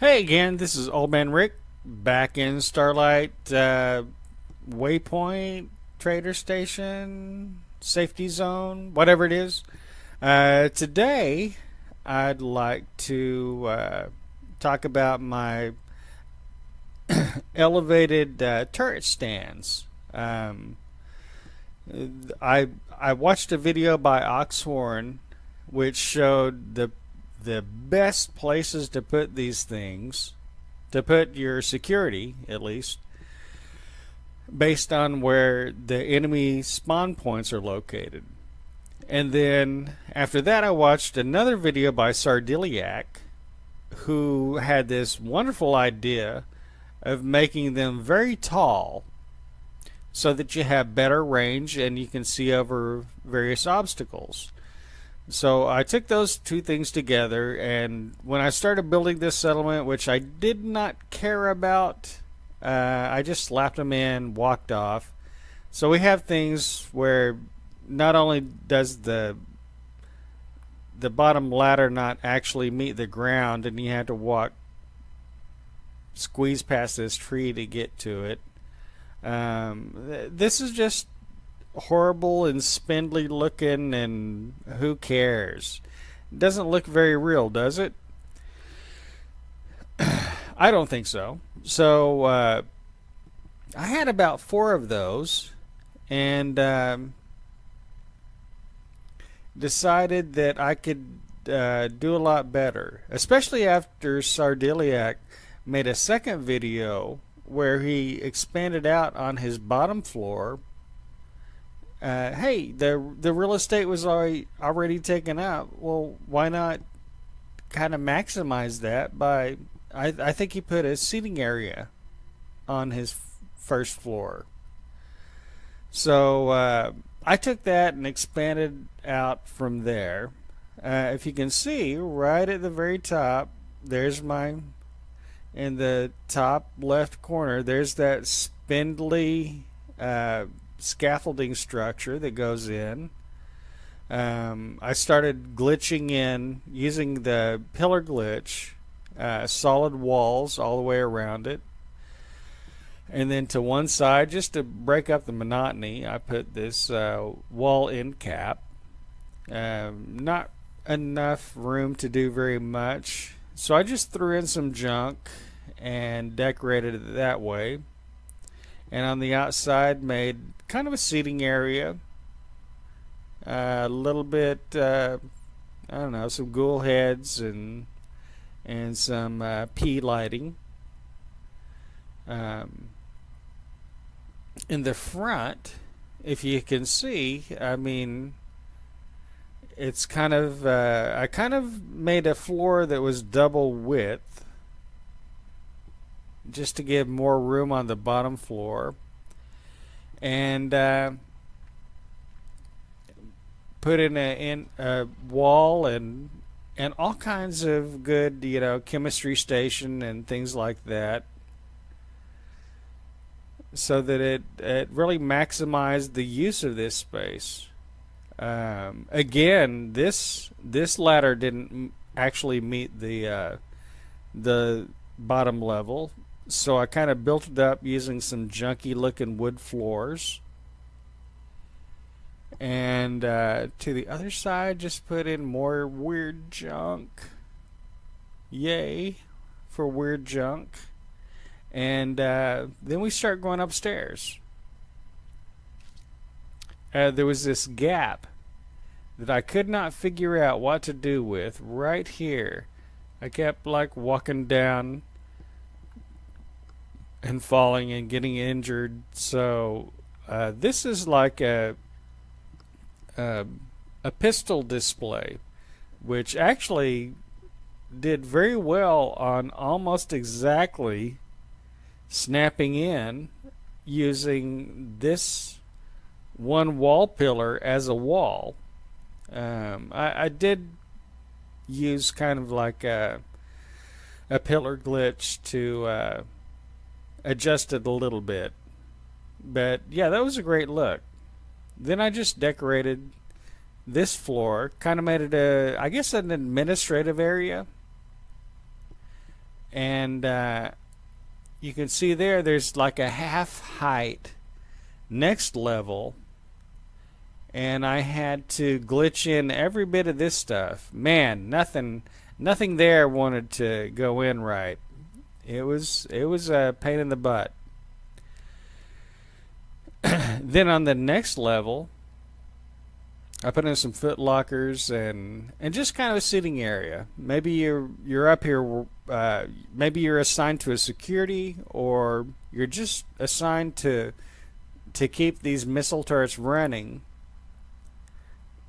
Hey again, this is Old Man Rick back in Starlight Waypoint, Trader Station, Safety Zone, whatever it is. Today, I'd like to talk about my elevated turret stands. I watched a video by Oxhorn which showed the best places to put these things, to put your security at least, based on where the enemy spawn points are located. And then after that, I watched another video by Sardiliac, who had this wonderful idea of making them very tall so that you have better range and you can see over various obstacles. So I took those two things together, and when I started building this settlement, which I did not care about, I just slapped them in, walked off. So we have things where not only does the bottom ladder not actually meet the ground, and you have to squeeze past this tree to get to it. This is just horrible and spindly looking, and who cares? It doesn't look very real, does it? I don't think so. So I had about four of those, and decided that I could do a lot better, especially after Sardiliac made a second video where he expanded out on his bottom floor. Hey, the real estate was already taken up. Well, why not kind of maximize that by I think he put a seating area on his first floor. So I took that and expanded out from there. If you can see, right at the very top, there's in the top left corner, there's that spindly scaffolding structure that goes in. I started glitching in using the pillar glitch, solid walls all the way around it. And then to one side, just to break up the monotony, I put this wall end cap. Not enough room to do very much, so I just threw in some junk and decorated it that way. And on the outside, made kind of a seating area. A little bit, I don't know, some ghoul heads and some P lighting. In the front, if you can see, I mean, it's kind of I kind of made a floor that was double width just to give more room on the bottom floor, and put in a wall and all kinds of good, chemistry station and things like that, so that it really maximized the use of this space. Again, this ladder didn't actually meet the bottom level, so I kind of built it up using some junky looking wood floors. And to the other side, just put in more weird junk. Yay for weird junk. And then we start going upstairs. There was this gap that I could not figure out what to do with right here. I kept like walking down and falling and getting injured. So this is like a pistol display, which actually did very well on almost exactly snapping in using this one wall pillar as a wall. I did use kind of like a pillar glitch to adjust it a little bit, but yeah, that was a great look. Then I just decorated this floor, kind of made it I guess an administrative area. And you can see there's like a half height next level, and I had to glitch in every bit of this stuff. Man, nothing there wanted to go in right. It was a pain in the butt. Then on the next level, I put in some foot lockers and just kind of a seating area. Maybe you're up here. Maybe you're assigned to a security, or you're just assigned to keep these missile turrets running.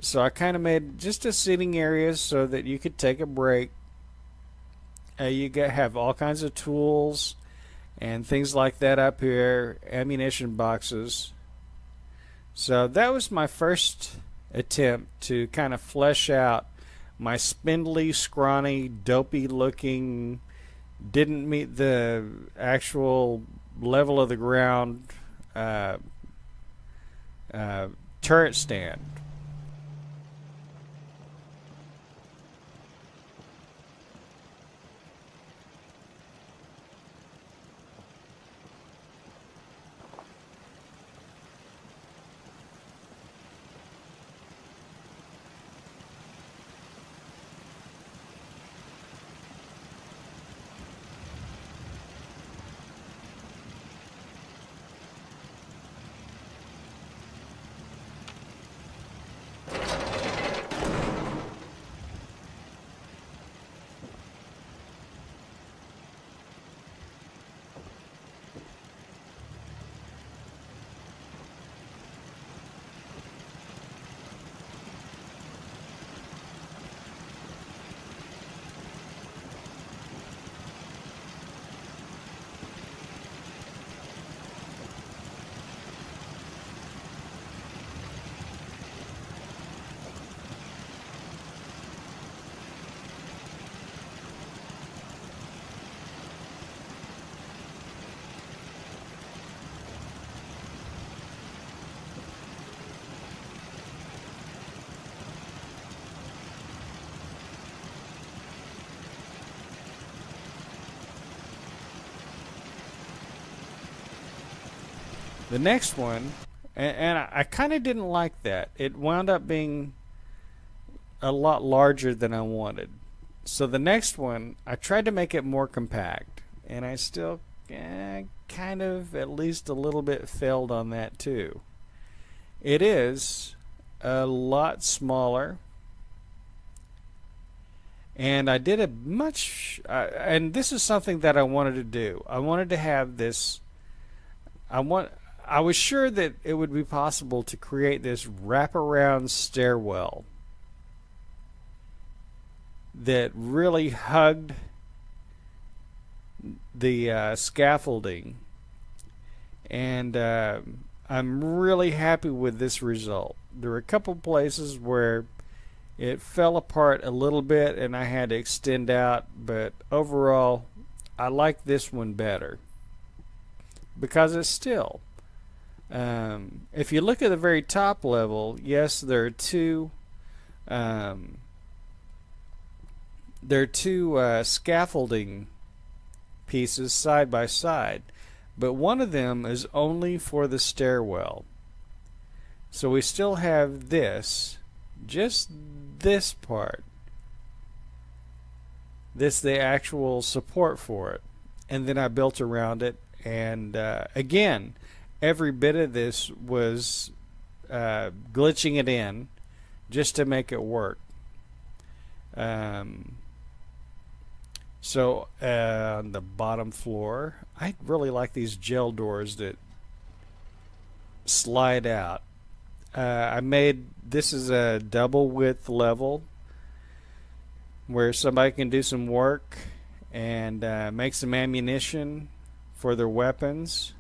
So I kind of made just a seating area so that you could take a break. You have all kinds of tools and things like that up here, ammunition boxes. So that was my first attempt to kind of flesh out my spindly, scrawny, dopey looking, didn't meet the actual level of the ground turret stand. The next one, and I kind of didn't like that. It wound up being a lot larger than I wanted. So the next one, I tried to make it more compact, and I still kind of at least a little bit failed on that too. It is a lot smaller, and I did a much, and this is something that I wanted to do. I wanted to have this. I was sure that it would be possible to create this wraparound stairwell that really hugged the scaffolding, and I'm really happy with this result. There were a couple places where it fell apart a little bit and I had to extend out, but overall I like this one better because it's still, if you look at the very top level, yes, there are two scaffolding pieces side by side, but one of them is only for the stairwell. So we still have this, just this part. This the actual support for it, and then I built around it, and again, every bit of this was glitching it in just to make it work. So on the bottom floor, I really like these gel doors that slide out. I made this is a double width level where somebody can do some work and make some ammunition for their weapons.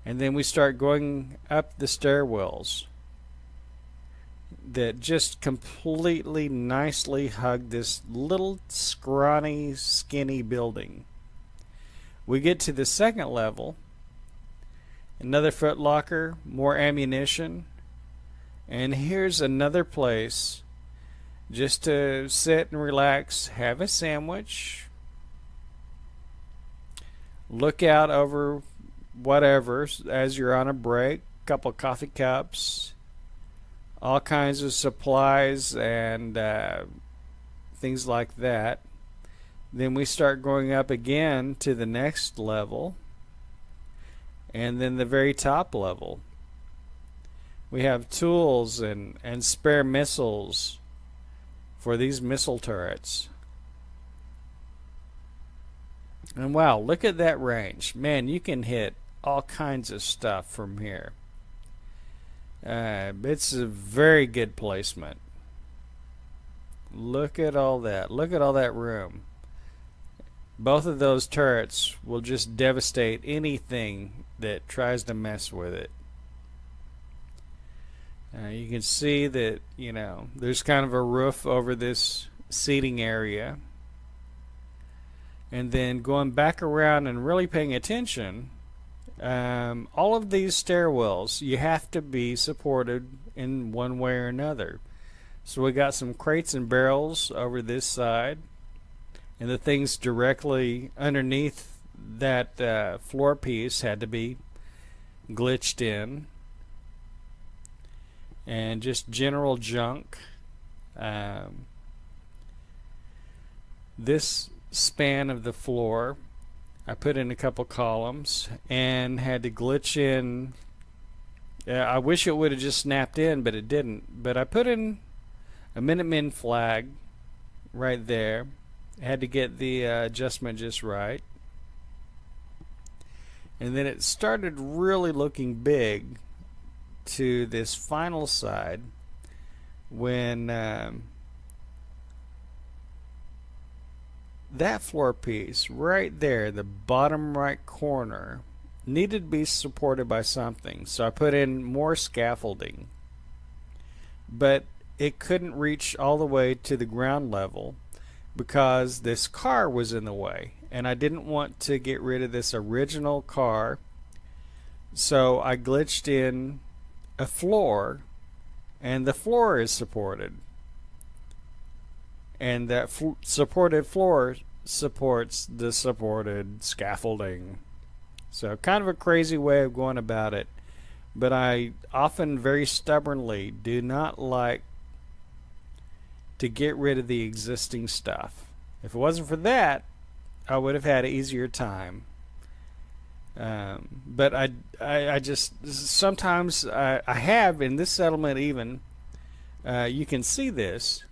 And then we start going up the stairwells that just completely nicely hug this little scrawny, skinny building. We get to the second level, another foot locker, more ammunition, and here's another place just to sit and relax, have a sandwich, look out over whatever as you're on a break, couple coffee cups, all kinds of supplies and things like that. Then we start going up again to the next level, and then the very top level. We have tools and spare missiles for these missile turrets. And wow, look at that range. Man, you can hit all kinds of stuff from here. It's a very good placement. Look at all that. Look at all that room. Both of those turrets will just devastate anything that tries to mess with it. You can see that, there's kind of a roof over this seating area. And then going back around and really paying attention, all of these stairwells, you have to be supported in one way or another. So we got some crates and barrels over this side, and the things directly underneath that floor piece had to be glitched in. And just general junk. This span of the floor, I put in a couple columns and had to glitch in. I wish it would have just snapped in, but it didn't. But I put in a Minutemen flag right there. I had to get the adjustment just right. And then it started really looking big to this final side when that floor piece right there, the bottom right corner, needed to be supported by something. So I put in more scaffolding, but it couldn't reach all the way to the ground level because this car was in the way, and I didn't want to get rid of this original car. So I glitched in a floor, and the floor is supported, and that supported floor supports the supported scaffolding. So kind of a crazy way of going about it, but I often very stubbornly do not like to get rid of the existing stuff. If it wasn't for that, I would have had an easier time. But I just sometimes I have in this settlement even you can see this,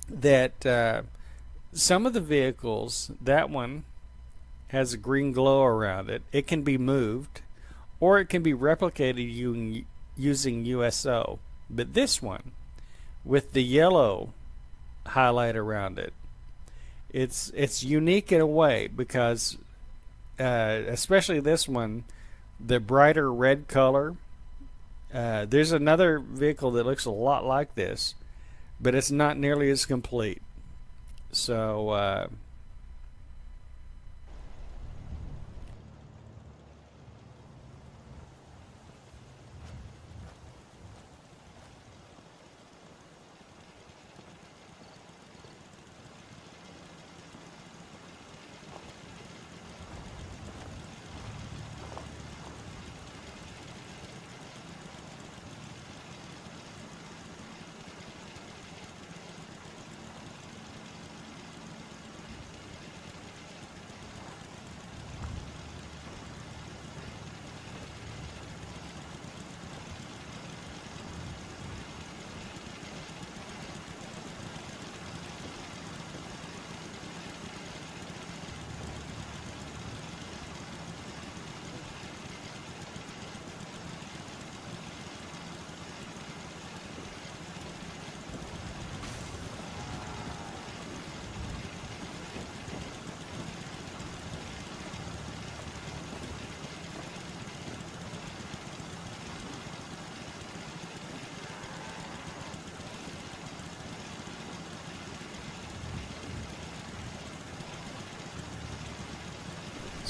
that some of the vehicles, that one has a green glow around it. It can be moved, or it can be replicated using USO. But this one, with the yellow highlight around it, it's unique in a way because especially this one, the brighter red color. There's another vehicle that looks a lot like this, but it's not nearly as complete. So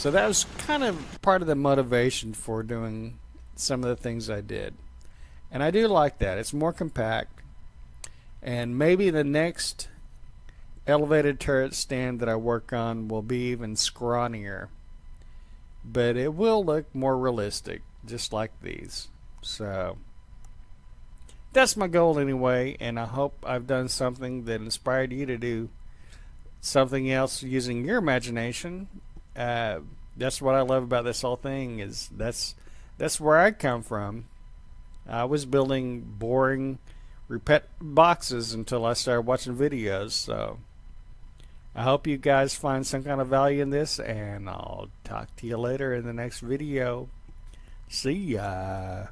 So that was kind of part of the motivation for doing some of the things I did. And I do like that. It's more compact. And maybe the next elevated turret stand that I work on will be even scrawnier. But it will look more realistic, just like these. So that's my goal anyway, and I hope I've done something that inspired you to do something else using your imagination. That's what I love about this whole thing, is that's where I come from. I was building boring repeat boxes until I started watching videos. So I hope you guys find some kind of value in this, and I'll talk to you later in the next video. See ya.